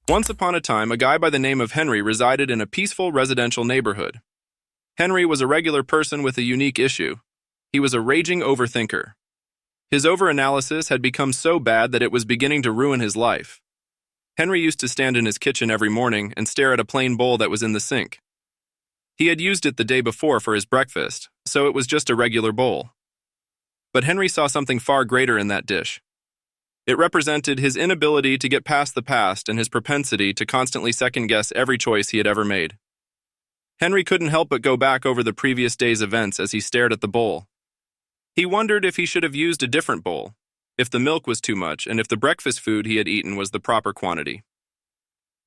Once upon a time, a guy by the name of Henry resided in a peaceful residential neighborhood. Henry was a regular person with a unique issue. He was a raging overthinker. His overanalysis had become so bad that it was beginning to ruin his life. Henry used to stand in his kitchen every morning and stare at a plain bowl that was in the sink. He had used it the day before for his breakfast, so it was just a regular bowl. But Henry saw something far greater in that dish. It represented his inability to get past the past and his propensity to constantly second-guess every choice he had ever made. Henry couldn't help but go back over the previous day's events as he stared at the bowl. He wondered if he should have used a different bowl, if the milk was too much, and if the breakfast food he had eaten was the proper quantity.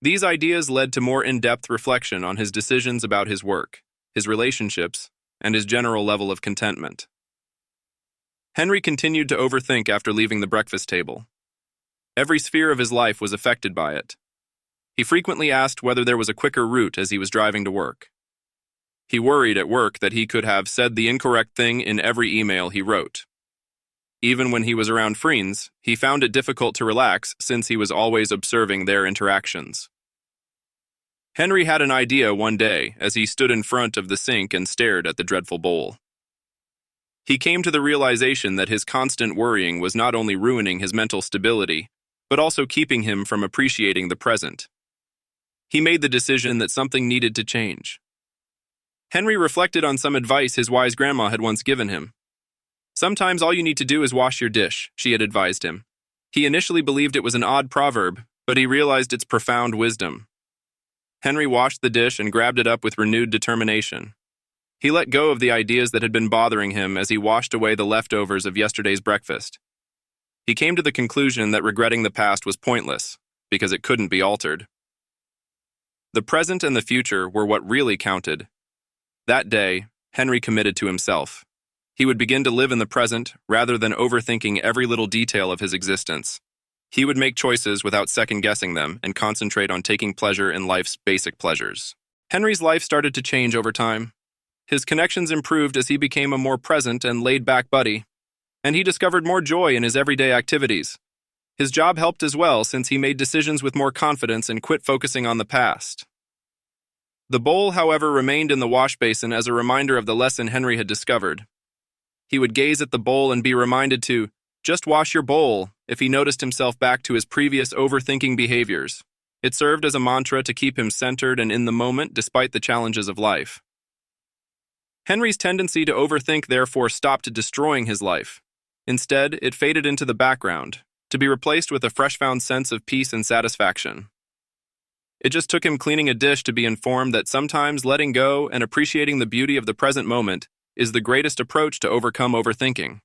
These ideas led to more in-depth reflection on his decisions about his work, his relationships, and his general level of contentment. Henry continued to overthink after leaving the breakfast table. Every sphere of his life was affected by it. He frequently asked whether there was a quicker route as he was driving to work. He worried at work that he could have said the incorrect thing in every email he wrote. Even when he was around friends, he found it difficult to relax since he was always observing their interactions. Henry had an idea one day as he stood in front of the sink and stared at the dreadful bowl. He came to the realization that his constant worrying was not only ruining his mental stability, but also keeping him from appreciating the present. He made the decision that something needed to change. Henry reflected on some advice his wise grandma had once given him. Sometimes all you need to do is wash your dish, she had advised him. He initially believed it was an odd proverb, but he realized its profound wisdom. Henry washed the dish and grabbed it up with renewed determination. He let go of the ideas that had been bothering him as he washed away the leftovers of yesterday's breakfast. He came to the conclusion that regretting the past was pointless, because it couldn't be altered. The present and the future were what really counted. That day, Henry committed to himself. He would begin to live in the present rather than overthinking every little detail of his existence. He would make choices without second-guessing them and concentrate on taking pleasure in life's basic pleasures. Henry's life started to change over time. His connections improved as he became a more present and laid-back buddy, and he discovered more joy in his everyday activities. His job helped as well since he made decisions with more confidence and quit focusing on the past. The bowl, however, remained in the wash basin as a reminder of the lesson Henry had discovered. He would gaze at the bowl and be reminded to just wash your bowl if he noticed himself back to his previous overthinking behaviors. It served as a mantra to keep him centered and in the moment despite the challenges of life. Henry's tendency to overthink therefore stopped destroying his life. Instead, it faded into the background, to be replaced with a fresh-found sense of peace and satisfaction. It just took him cleaning a dish to be informed that sometimes letting go and appreciating the beauty of the present moment is the greatest approach to overcome overthinking.